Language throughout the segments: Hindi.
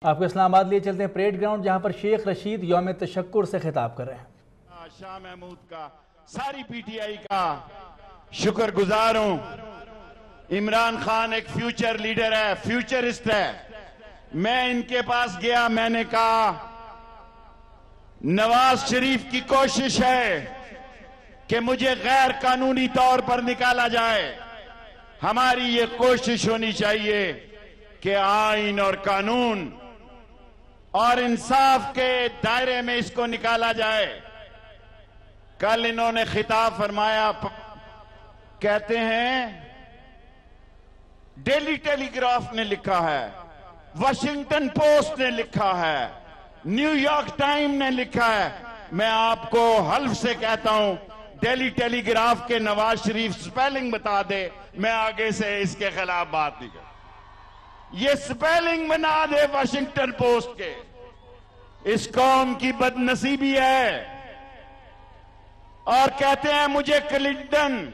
आपको इस्लामाबाद लिए चलते हैं परेड ग्राउंड, जहां पर शेख रशीद यौम तशक्कुर से खिताब कर रहे हैं। शाह महमूद का, सारी पीटीआई का शुक्रगुजार हूं। इमरान खान एक फ्यूचर लीडर है, फ्यूचरिस्ट है। मैं इनके पास गया, मैंने कहा नवाज शरीफ की कोशिश है कि मुझे गैर कानूनी तौर पर निकाला जाए। हमारी ये कोशिश होनी चाहिए कि आइन और कानून और इंसाफ के दायरे में इसको निकाला जाए। कल इन्होंने खिताब फरमाया, कहते हैं डेली टेलीग्राफ ने लिखा है, वॉशिंगटन पोस्ट ने लिखा है, न्यूयॉर्क टाइम ने लिखा है। मैं आपको हल्फ से कहता हूं, डेली टेलीग्राफ के नवाज शरीफ स्पेलिंग बता दे, मैं आगे से इसके खिलाफ बात नहीं कर। ये स्पेलिंग बना दे वॉशिंगटन पोस्ट के। इस कौम की बदनसीबी है। और कहते हैं मुझे क्लिंटन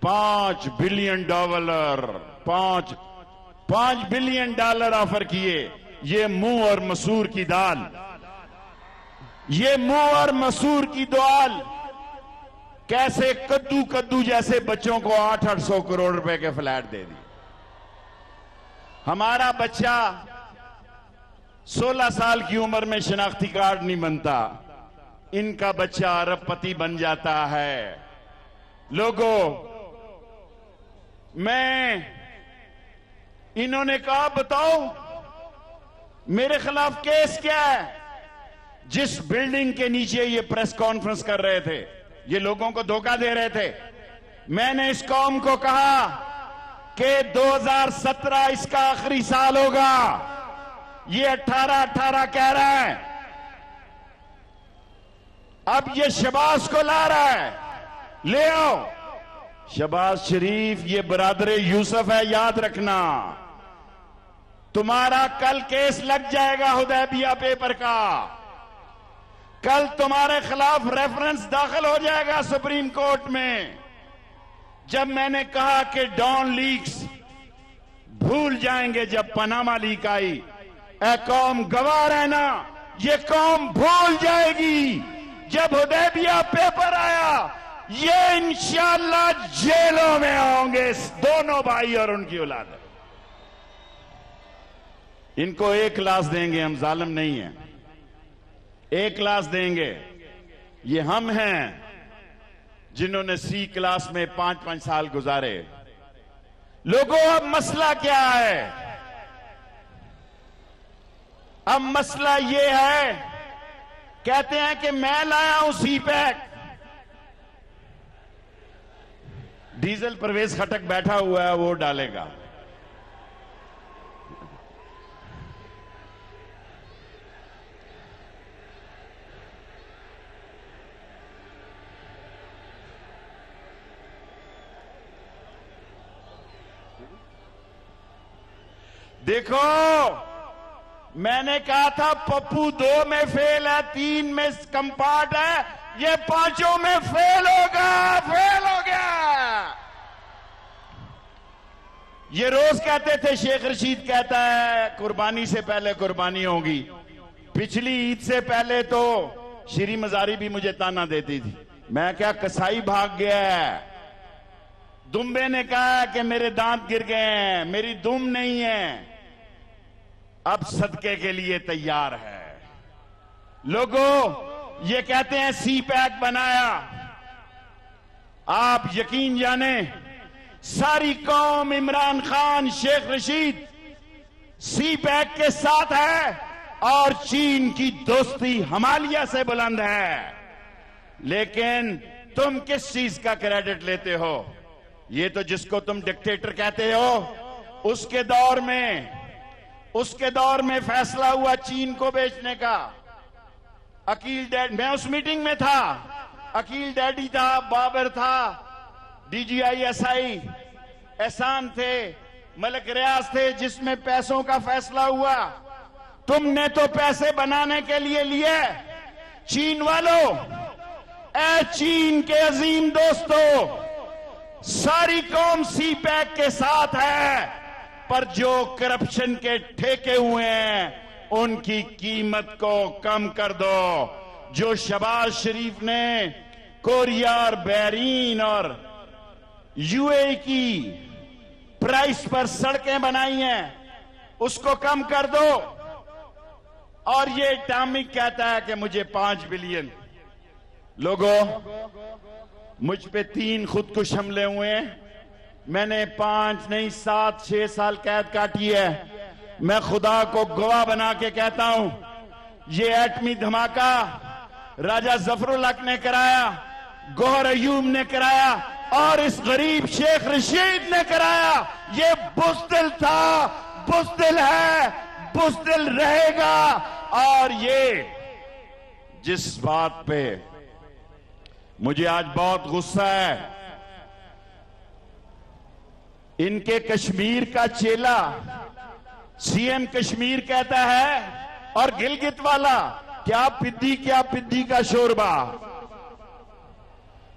$5 बिलियन $5 बिलियन ऑफर किए। ये मुंह और मसूर की दाल, ये मुंह और मसूर की दाल कैसे कद्दू जैसे बच्चों को 800 करोड़ रुपए के फ्लैट दे दी। हमारा बच्चा 16 साल की उम्र में शनाख्ती कार्ड नहीं बनता, इनका बच्चा अरबपति बन जाता है। लोगों, इन्होंने कहा बताओ मेरे खिलाफ केस क्या है। जिस बिल्डिंग के नीचे ये प्रेस कॉन्फ्रेंस कर रहे थे, ये लोगों को धोखा दे रहे थे, मैंने इस कौम को कहा कि 2017 इसका आखिरी साल होगा। ये 18 कह रहा है। अब ये शहबाज को ला रहा है, ले आओ। शहबाज शरीफ ये बरादर यूसुफ है, याद रखना। तुम्हारा कल केस लग जाएगा हुदैबिया पेपर का। कल तुम्हारे खिलाफ रेफरेंस दाखिल हो जाएगा सुप्रीम कोर्ट में। जब मैंने कहा कि डॉन लीक्स भूल जाएंगे जब पनामा लीक आई, ए कौम गवाह रहना, ये कौम भूल जाएगी जब हुदैबिया पेपर आया। ये इंशाअल्लाह जेलों में होंगे दोनों भाई और उनकी औलाद। इनको एक क्लास देंगे, हम जालिम नहीं हैं, एक क्लास देंगे। ये हम हैं जिन्होंने सी क्लास में 5-5 साल गुजारे। लोगों, अब मसला क्या है? अब मसला ये है, कहते हैं कि मैं लाया हूं सी पैक। डीजल परवेज खटक बैठा हुआ है, वो डालेगा। देखो, मैंने कहा था पप्पू 2 में फेल है, 3 में कंपार्ट है, ये 5 में फेल होगा, फेल हो गया। ये रोज कहते थे, शेख रशीद कहता है कुर्बानी से पहले कुर्बानी होगी। पिछली ईद से पहले तो श्री मजारी भी मुझे ताना देती थी। मैं क्या, कसाई भाग गया है। दुम्बे ने कहा कि मेरे दांत गिर गए हैं, मेरी दुम नहीं है। अब सदके के लिए तैयार है। लोगों, ये कहते हैं सी पैक बनाया। आप यकीन जाने, सारी कौम इमरान खान, शेख रशीद सी पैक के साथ है और चीन की दोस्ती हिमालय से बुलंद है। लेकिन तुम किस चीज का क्रेडिट लेते हो? ये तो जिसको तुम डिक्टेटर कहते हो, उसके दौर में फैसला हुआ चीन को बेचने का। अकील डैडी, मैं उस मीटिंग में था, अकील डैडी था, बाबर था, DGI-SI एहसान थे, मलिक रियाज थे, जिसमें पैसों का फैसला हुआ। तुमने तो पैसे बनाने के लिए लिए। चीन वालों, ए चीन के अजीम दोस्तों, सारी कौम सी पैक के साथ है, पर जो करप्शन के ठेके हुए हैं उनकी कीमत को कम कर दो। जो शहबाज शरीफ ने कोरिया और बहरीन और यूएई की प्राइस पर सड़कें बनाई हैं, उसको कम कर दो। और ये टामिक कहता है कि मुझे 5 बिलियन। लोगों, मुझ पे 3 खुदकुश हमले हुए हैं, मैंने 5 नहीं 7-6 साल कैद काटी है। मैं खुदा को गवाह बना के कहता हूं, ये एटमी धमाका राजा जफरुल्लाह ने कराया, गौहर अयूब ने कराया और इस गरीब शेख रशीद ने कराया। ये बुज़दिल था, बुज़दिल है, बुज़दिल रहेगा। और ये जिस बात पे मुझे आज बहुत गुस्सा है, इनके कश्मीर का चेला सीएम कश्मीर कहता है और गिलगित वाला क्या पिद्दी का शोरबा।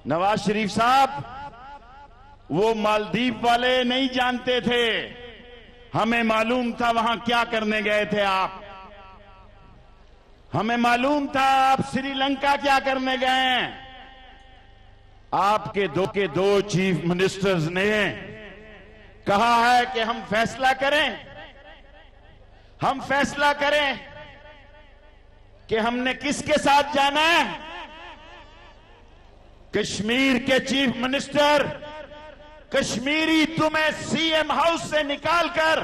नवाज शरीफ साहब, वो मालदीव वाले नहीं जानते थे, हमें मालूम था वहां क्या करने गए थे आप। हमें मालूम था आप श्रीलंका क्या करने गए हैं। आपके दो चीफ मिनिस्टर्स ने कहा है कि हम फैसला करें कि हमने किसके साथ जाना है। कश्मीर के चीफ मिनिस्टर, कश्मीरी तुम्हें सीएम हाउस से निकालकर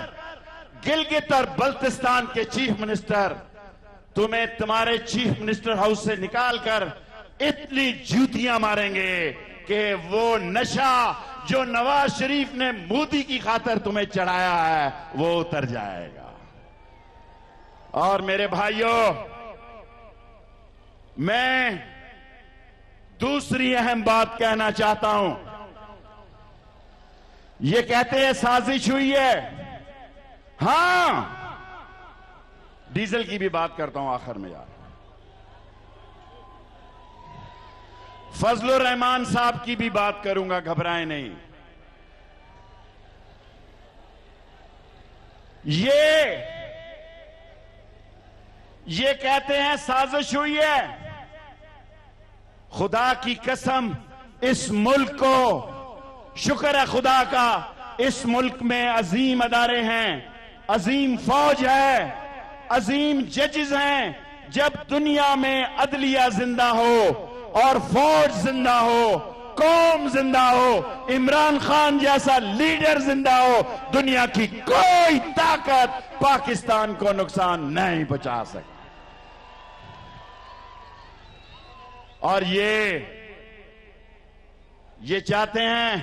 गिलगित और बल्तिस्तान के चीफ मिनिस्टर तुम्हें तुम्हारे चीफ मिनिस्टर हाउस से निकालकर इतनी जूतियां मारेंगे कि वो नशा जो नवाज शरीफ ने मोदी की खातिर तुम्हें चढ़ाया है वो उतर जाएगा। और मेरे भाइयों, मैं दूसरी अहम बात कहना चाहता हूं। ये कहते हैं साजिश हुई है। हां, डीजल की भी बात करता हूं आखिर में यार। फजलुर रहमान साहब की भी बात करूंगा, घबराएं नहीं। ये कहते हैं साजिश हुई है। खुदा की कसम, इस मुल्क को शुक्र है खुदा का, इस मुल्क में अजीम अदारे हैं, अजीम फौज है, अजीम जजेस हैं। जब दुनिया में अदलिया जिंदा हो और फौज जिंदा हो, कौम जिंदा हो, इमरान खान जैसा लीडर जिंदा हो, दुनिया की कोई ताकत पाकिस्तान को नुकसान नहीं पहुंचा सकती। और ये चाहते हैं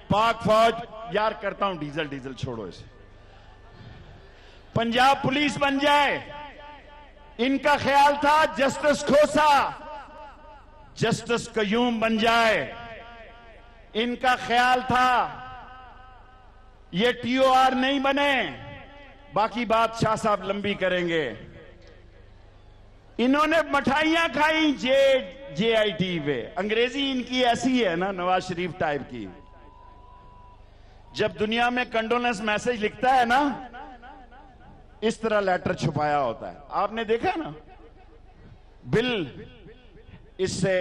पाक फौज, यार करता हूं डीजल छोड़ो इसे, पंजाब पुलिस बन जाए। इनका ख्याल था जस्टिस खोसा, जस्टिस कयूम बन जाए। इनका ख्याल था ये टीओआर नहीं बने। बाकी बात शाह साहब लंबी करेंगे। इन्होंने मठाइयां खाई जेआईटी पे। अंग्रेजी इनकी ऐसी है ना, नवाज शरीफ टाइप की। जब दुनिया में कंडोलेंस मैसेज लिखता है ना, इस तरह लेटर छुपाया होता है। आपने देखा ना बिल इससे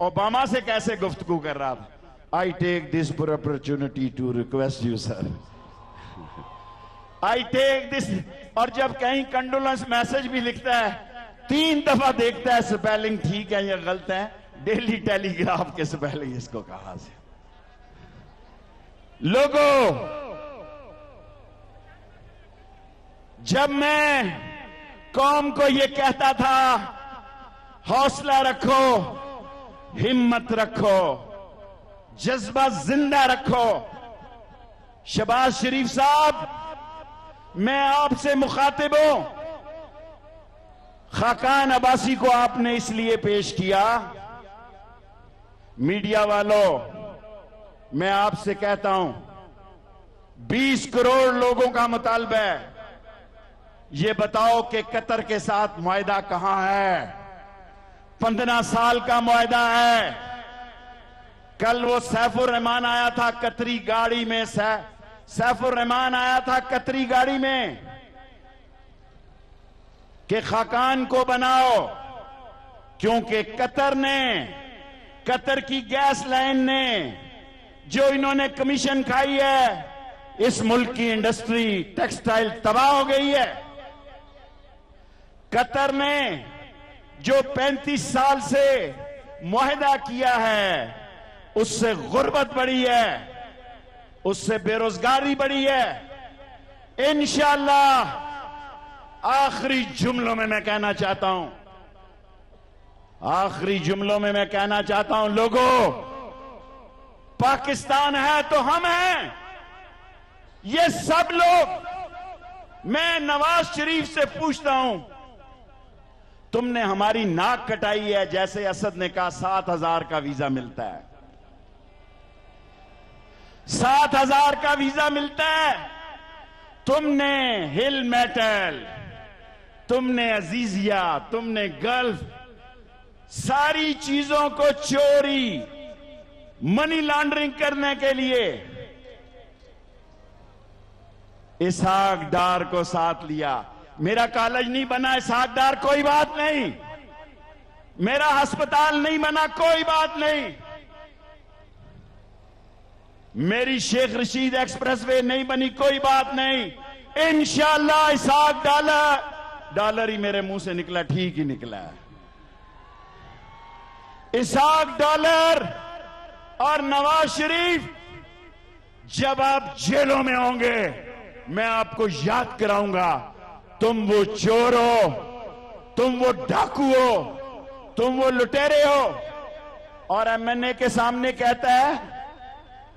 ओबामा से कैसे गुफ्तगू कर रहा था। I take this opportunity to request you sir, I take this. और जब कहीं कंडोलेंस मैसेज भी लिखता है 3 दफा देखता है स्पेलिंग ठीक है या गलत है। डेली टेलीग्राफ के स्पेलिंग इसको कहा से। लोगों, जब मैं कौम को यह कहता था हौसला रखो, हिम्मत रखो, जज्बा जिंदा रखो, शहबाज शरीफ साहब, मैं आपसे मुखातिब हूं। खाकान अब्बासी को आपने इसलिए पेश किया। मीडिया वालों, मैं आपसे कहता हूं 20 करोड़ लोगों का मुतालबा है। ये बताओ कि कतर के साथ मुआहदा कहां है? 15 साल का मुआहदा है। कल वो सैफुर रहमान आया था कतरी गाड़ी में, सैफुर रहमान आया था कतरी गाड़ी में। कि खाकान को बनाओ, क्योंकि कतर की गैस लाइन ने जो इन्होंने कमीशन खाई है, इस मुल्क की इंडस्ट्री टेक्सटाइल तबाह हो गई है। कतर ने जो 35 साल से मुआहदा किया है, उससे गुर्बत बढ़ी है, उससे बेरोजगारी बढ़ी है। इंशाअल्लाह आखिरी जुमलों में मैं कहना चाहता हूं, लोगों, पाकिस्तान है तो हम हैं। ये सब लोग, मैं नवाज शरीफ से पूछता हूं, तुमने हमारी नाक कटाई है, जैसे असद ने कहा 7,000 का वीजा मिलता है, 7,000 का वीजा मिलता है। तुमने हिल मेटल, तुमने अजीजिया, तुमने गल्फ, सारी चीजों को चोरी, मनी लॉन्ड्रिंग करने के लिए इसहाक डार को साथ लिया। मेरा कॉलेज नहीं बना इसहाक डार, कोई बात नहीं। मेरा अस्पताल नहीं बना, कोई बात नहीं। मेरी शेख रशीद एक्सप्रेसवे नहीं बनी, कोई बात नहीं। इंशाअल्लाह इसहाक डॉलर ही मेरे मुंह से निकला, ठीक ही निकला है। इसहाक डॉलर और नवाज शरीफ, जब आप जेलों में होंगे, मैं आपको याद कराऊंगा, तुम वो चोर हो, तुम वो डाकू हो, तुम वो लुटेरे हो। और एमएनए के सामने कहता है,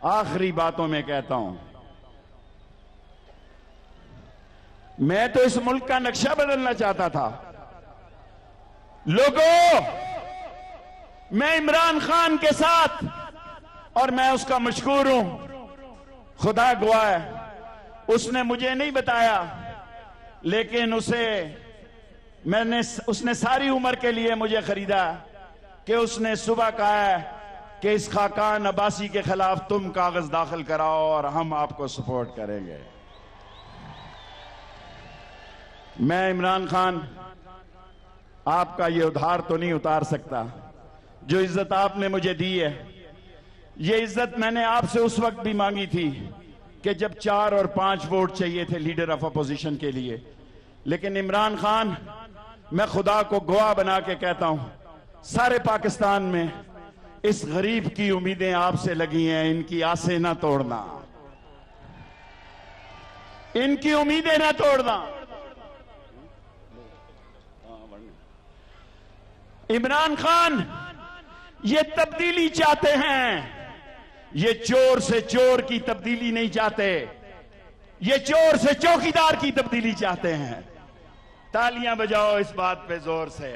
आखिरी बातों में कहता हूं, मैं तो इस मुल्क का नक्शा बदलना चाहता था। लोगों, मैं इमरान खान के साथ, और मैं उसका मशकूर हूं, खुदा गवाह है, उसने मुझे नहीं बताया, लेकिन उसने सारी उम्र के लिए मुझे खरीदा कि उसने सुबह कहा है कि इस खाकान अब्बासी के खिलाफ तुम कागज दाखिल कराओ और हम आपको सपोर्ट करेंगे। मैं इमरान खान आपका ये उधार तो नहीं उतार सकता। जो इज्जत आपने मुझे दी है, ये इज्जत मैंने आपसे उस वक्त भी मांगी थी कि जब 4 और 5 वोट चाहिए थे लीडर ऑफ अपोजिशन के लिए। लेकिन इमरान खान, मैं खुदा को गवाह बना के कहता हूं, सारे पाकिस्तान में इस गरीब की उम्मीदें आपसे लगी हैं, इनकी आसें ना तोड़ना, इनकी उम्मीदें ना तोड़ना। इमरान खान ये तब्दीली चाहते हैं, ये चोर से चोर की तब्दीली नहीं चाहते, ये चोर से चौकीदार की तब्दीली चाहते हैं। तालियां बजाओ इस बात पे जोर से।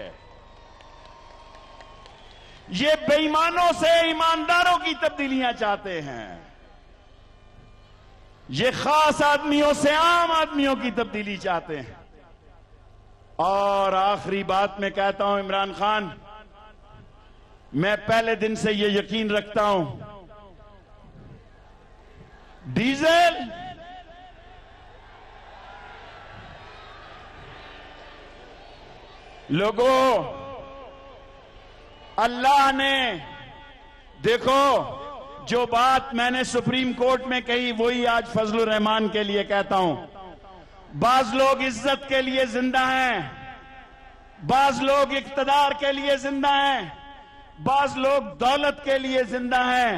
ये बेईमानों से ईमानदारों की तब्दीलियां चाहते हैं, ये खास आदमियों से आम आदमियों की तब्दीली चाहते हैं। और आखिरी बात मैं कहता हूं, इमरान खान, मैं पहले दिन से ये यकीन रखता हूं, डीजल लोगों, अल्लाह ने, देखो, जो बात मैंने सुप्रीम कोर्ट में कही वही आज फजलुर रहमान के लिए कहता हूं। बाज लोग इज्जत के लिए जिंदा हैं, बाज लोग इक्तदार के लिए जिंदा हैं, बाज लोग दौलत के लिए जिंदा हैं।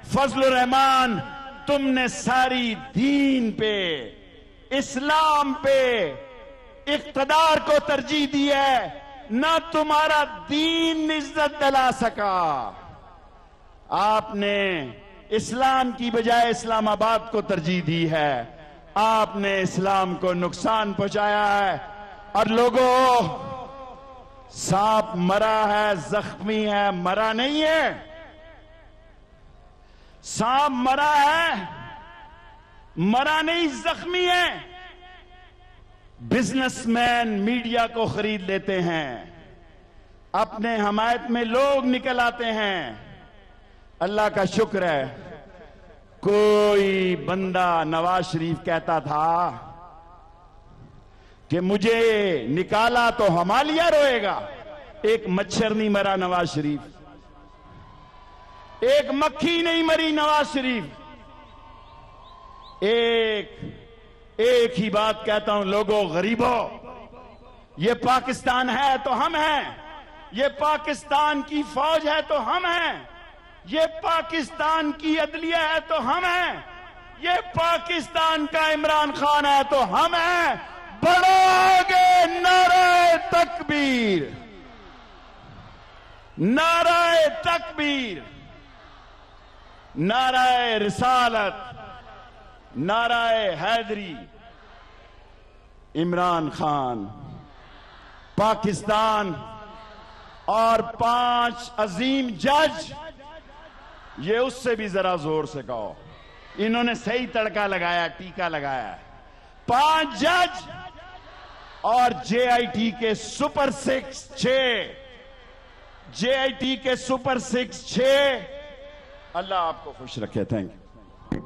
फजलुर रहमान, तुमने सारी दीन पे, इस्लाम पे, इक्तदार को तरजीह दी है, ना तुम्हारा दीन इज्जत दिला सका। आपने इस्लाम की बजाय इस्लामाबाद को तरजीह दी है, आपने इस्लाम को नुकसान पहुंचाया है। और लोगों, सांप मरा है, जख्मी है, मरा नहीं है। सांप मरा है, मरा नहीं, जख्मी है। बिजनेसमैन मीडिया को खरीद लेते हैं, अपने हमायत में लोग निकल आते हैं। अल्लाह का शुक्र है, कोई बंदा, नवाज शरीफ कहता था कि मुझे निकाला तो हमालिया रोएगा। एक मच्छर नहीं मरा नवाज शरीफ, एक मक्खी नहीं मरी नवाज शरीफ। एक ही बात कहता हूं लोगों, गरीबों, ये पाकिस्तान है तो हम हैं, ये पाकिस्तान की फौज है तो हम हैं, ये पाकिस्तान की अदलिया है तो हम हैं, ये पाकिस्तान का इमरान खान है तो हम हैं। बढ़ो आगे, नारे तकबीर, नारे तकबीर, नारे रिसालत, नाराए हैदरी। इमरान खान, पाकिस्तान और 5 अजीम जज, ये उससे भी जरा जोर से कहो, इन्होंने सही तड़का लगाया, टीका लगाया। 5 जज और JIT के सुपर 6, JIT के सुपर 6। अल्लाह आपको खुश रखे। Thank you.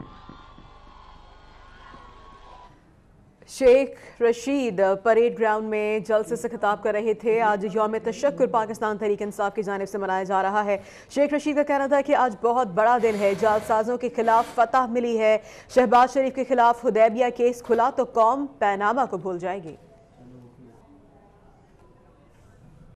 Sheikh Rashid parade ground में जलसे से खिताब कर रहे थे। आज यौम तशक्कुर पाकिस्तान तहरीक इंसाफ की जानिब से मनाया जा रहा है। शेख रशीद का कहना था कि आज बहुत बड़ा दिन है, जालसाजों के खिलाफ फतह मिली है। शहबाज शरीफ के खिलाफ हुदैबिया केस खुला तो कौम पैनामा को भूल जाएगी।